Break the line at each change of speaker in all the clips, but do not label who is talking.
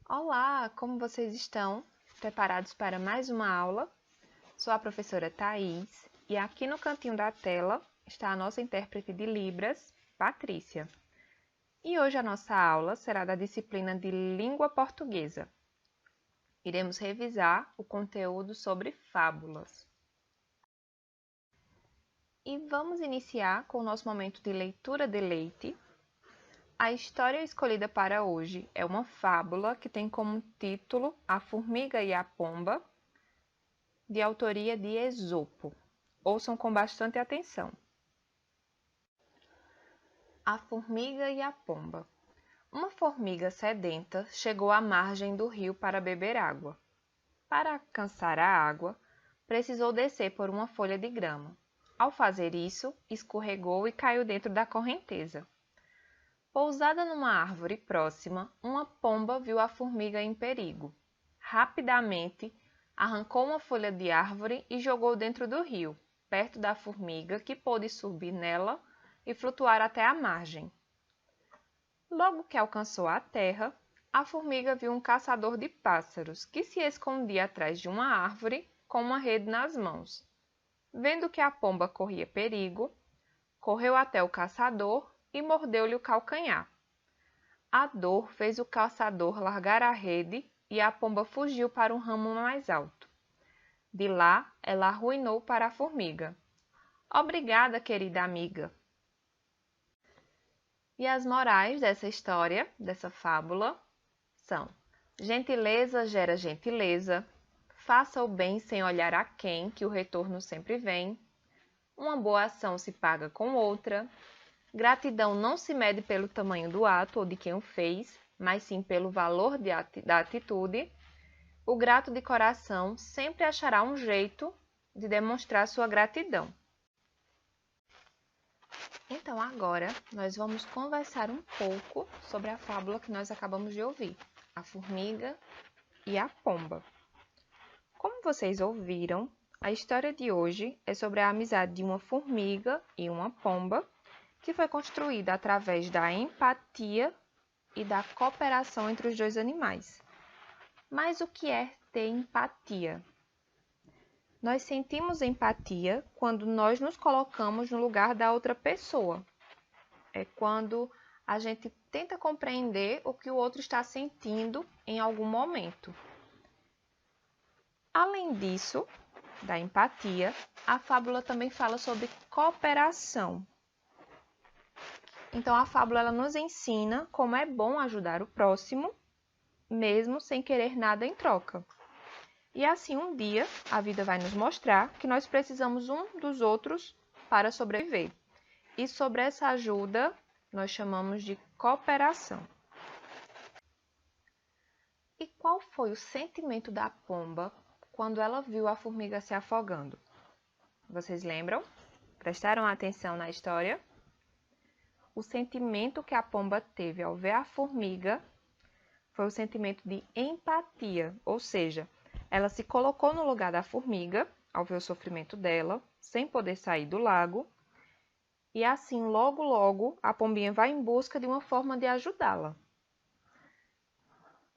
Olá, como vocês estão? Preparados para mais uma aula? Sou a professora Thais e aqui no cantinho da tela está a nossa intérprete de Libras, Patrícia. E hoje a nossa aula será da disciplina de Língua Portuguesa. Iremos revisar o conteúdo sobre fábulas. E vamos iniciar com o nosso momento de leitura de leite. A história escolhida para hoje é uma fábula que tem como título A Formiga e a Pomba, de autoria de Esopo. Ouçam com bastante atenção. A Formiga e a Pomba. Uma formiga sedenta chegou à margem do rio para beber água. Para alcançar a água, precisou descer por uma folha de grama. Ao fazer isso, escorregou e caiu dentro da correnteza. Pousada numa árvore próxima, uma pomba viu a formiga em perigo. Rapidamente, arrancou uma folha de árvore e jogou dentro do rio, perto da formiga, que pôde subir nela e flutuar até a margem. Logo que alcançou a terra, a formiga viu um caçador de pássaros que se escondia atrás de uma árvore com uma rede nas mãos. Vendo que a pomba corria perigo, correu até o caçador e mordeu-lhe o calcanhar. A dor fez o caçador largar a rede e a pomba fugiu para um ramo mais alto. De lá, ela arruinou para a formiga. Obrigada, querida amiga. E as morais dessa história, dessa fábula, são: gentileza gera gentileza, faça o bem sem olhar a quem, que o retorno sempre vem, uma boa ação se paga com outra, gratidão não se mede pelo tamanho do ato ou de quem o fez, mas sim pelo valor da atitude. O grato de coração sempre achará um jeito de demonstrar sua gratidão. Então, agora, nós vamos conversar um pouco sobre a fábula que nós acabamos de ouvir, A Formiga e a Pomba. Como vocês ouviram, a história de hoje é sobre a amizade de uma formiga e uma pomba, que foi construída através da empatia e da cooperação entre os dois animais. Mas o que é ter empatia? Nós sentimos empatia quando nós nos colocamos no lugar da outra pessoa. É quando a gente tenta compreender o que o outro está sentindo em algum momento. Além disso, da empatia, a fábula também fala sobre cooperação. Então, a fábula ela nos ensina como é bom ajudar o próximo, mesmo sem querer nada em troca. E assim, um dia, a vida vai nos mostrar que nós precisamos um dos outros para sobreviver. E sobre essa ajuda, nós chamamos de cooperação. E qual foi o sentimento da pomba quando ela viu a formiga se afogando? Vocês lembram? Prestaram atenção na história? O sentimento que a pomba teve ao ver a formiga foi o sentimento de empatia, ou seja, ela se colocou no lugar da formiga ao ver o sofrimento dela, sem poder sair do lago, e assim, logo, logo, a pombinha vai em busca de uma forma de ajudá-la.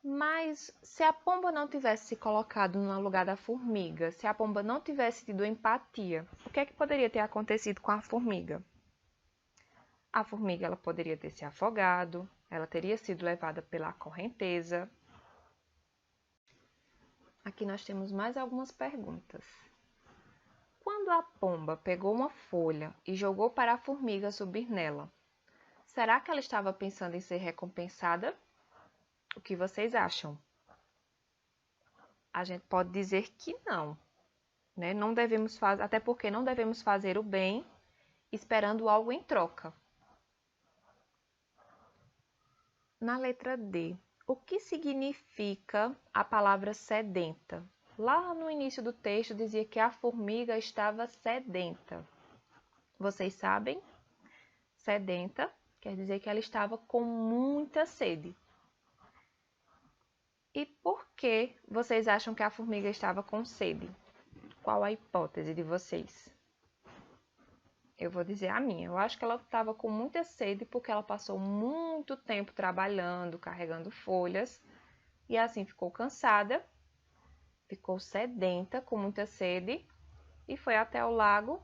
Mas se a pomba não tivesse se colocado no lugar da formiga, se a pomba não tivesse tido empatia, o que é que poderia ter acontecido com a formiga? A formiga ela poderia ter se afogado, ela teria sido levada pela correnteza. Aqui nós temos mais algumas perguntas. Quando a pomba pegou uma folha e jogou para a formiga subir nela, será que ela estava pensando em ser recompensada? O que vocês acham? A gente pode dizer que não, né? Não devemos fazer, até porque não devemos fazer o bem esperando algo em troca. Na letra D, o que significa a palavra sedenta? Lá no início do texto dizia que a formiga estava sedenta. Vocês sabem? Sedenta quer dizer que ela estava com muita sede. E por que vocês acham que a formiga estava com sede? Qual a hipótese de vocês? Eu vou dizer a minha. Eu acho que ela estava com muita sede porque ela passou muito tempo trabalhando, carregando folhas, e assim ficou cansada, ficou sedenta, com muita sede, e foi até o lago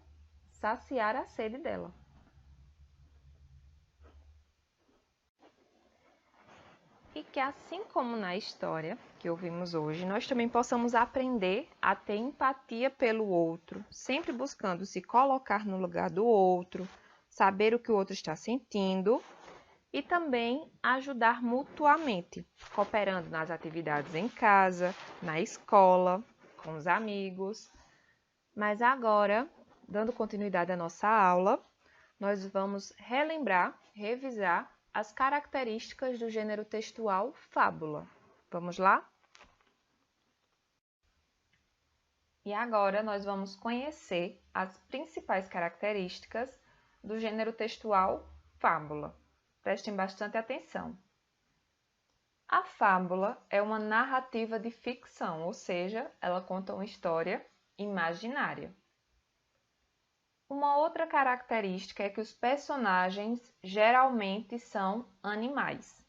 saciar a sede dela. E que assim como na história que ouvimos hoje, nós também possamos aprender a ter empatia pelo outro, sempre buscando se colocar no lugar do outro, saber o que o outro está sentindo e também ajudar mutuamente, cooperando nas atividades em casa, na escola, com os amigos. Mas agora, dando continuidade à nossa aula, nós vamos relembrar, revisar as características do gênero textual fábula. Vamos lá? E agora nós vamos conhecer as principais características do gênero textual fábula. Prestem bastante atenção. A fábula é uma narrativa de ficção, ou seja, ela conta uma história imaginária. Uma outra característica é que os personagens geralmente são animais.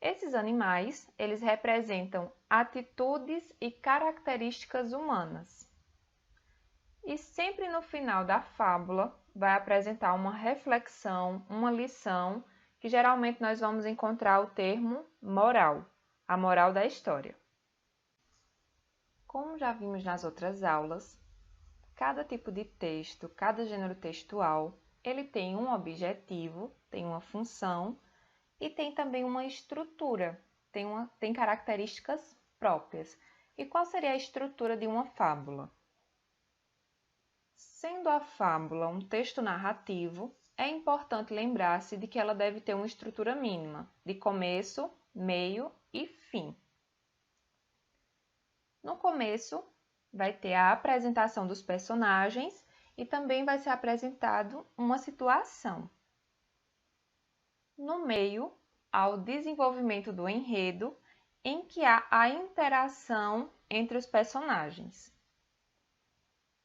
Esses animais, eles representam atitudes e características humanas. E sempre no final da fábula vai apresentar uma reflexão, uma lição, que geralmente nós vamos encontrar o termo moral, a moral da história. Como já vimos nas outras aulas, cada tipo de texto, cada gênero textual, ele tem um objetivo, tem uma função e tem também uma estrutura, tem características próprias. E qual seria a estrutura de uma fábula? Sendo a fábula um texto narrativo, é importante lembrar-se de que ela deve ter uma estrutura mínima, de começo, meio e fim. No começo, vai ter a apresentação dos personagens e também vai ser apresentado uma situação. No meio, há o desenvolvimento do enredo, em que há a interação entre os personagens.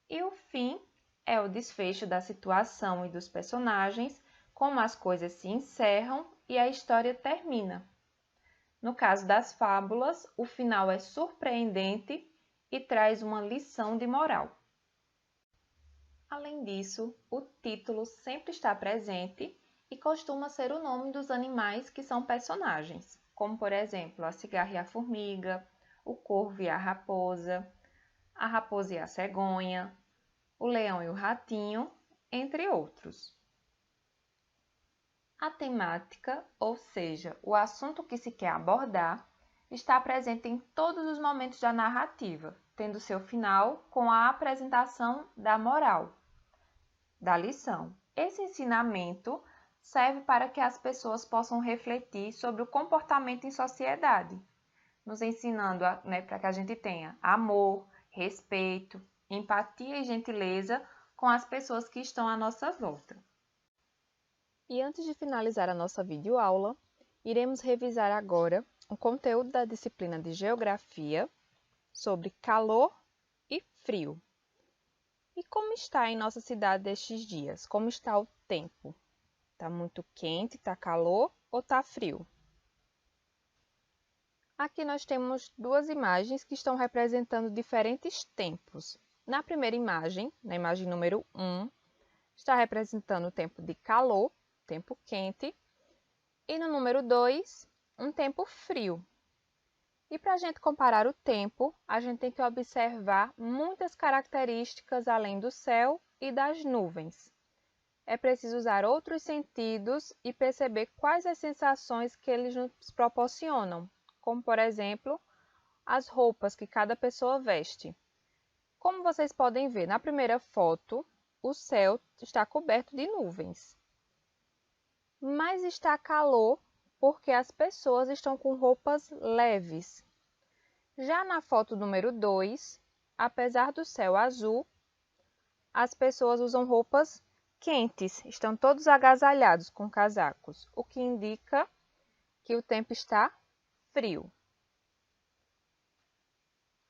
E o fim é o desfecho da situação e dos personagens, como as coisas se encerram e a história termina. No caso das fábulas, o final é surpreendente e traz uma lição de moral. Além disso, o título sempre está presente e costuma ser o nome dos animais que são personagens, como por exemplo a cigarra e a formiga, o corvo e a raposa e a cegonha, o leão e o ratinho, entre outros. A temática, ou seja, o assunto que se quer abordar, está presente em todos os momentos da narrativa, tendo seu final com a apresentação da moral, da lição. Esse ensinamento serve para que as pessoas possam refletir sobre o comportamento em sociedade, nos ensinando para que a gente tenha amor, respeito, empatia e gentileza com as pessoas que estão à nossa volta. E antes de finalizar a nossa videoaula, iremos revisar agora o conteúdo da disciplina de Geografia sobre calor e frio. E como está em nossa cidade estes dias? Como está o tempo? Está muito quente, está calor ou está frio? Aqui nós temos duas imagens que estão representando diferentes tempos. Na primeira imagem, na imagem número 1, está representando o tempo de calor, tempo quente, e no número 2, um tempo frio. E para a gente comparar o tempo, a gente tem que observar muitas características além do céu e das nuvens. É preciso usar outros sentidos e perceber quais as sensações que eles nos proporcionam, como por exemplo, as roupas que cada pessoa veste. Como vocês podem ver na primeira foto, o céu está coberto de nuvens. Mas está calor porque as pessoas estão com roupas leves. Já na foto número 2, apesar do céu azul, as pessoas usam roupas quentes, estão todos agasalhados com casacos, o que indica que o tempo está frio.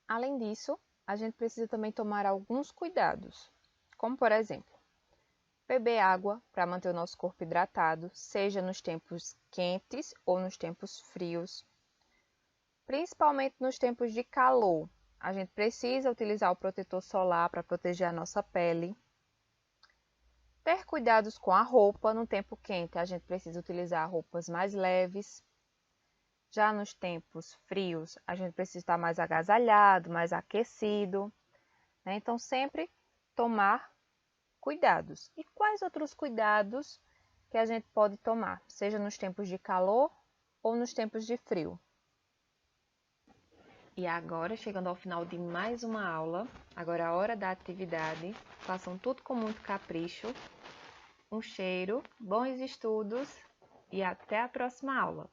Além disso, a gente precisa também tomar alguns cuidados, como por exemplo, beber água para manter o nosso corpo hidratado, seja nos tempos quentes ou nos tempos frios. principalmente nos tempos de calor. A gente precisa utilizar o protetor solar para proteger a nossa pele. Ter cuidados com a roupa. No tempo quente, a gente precisa utilizar roupas mais leves. Já nos tempos frios, a gente precisa estar mais agasalhado, mais aquecido, né? Então, sempre tomar cuidados. E quais outros cuidados que a gente pode tomar, seja nos tempos de calor ou nos tempos de frio? E agora, chegando ao final de mais uma aula, agora é a hora da atividade. Façam tudo com muito capricho. Um cheiro, bons estudos e até a próxima aula!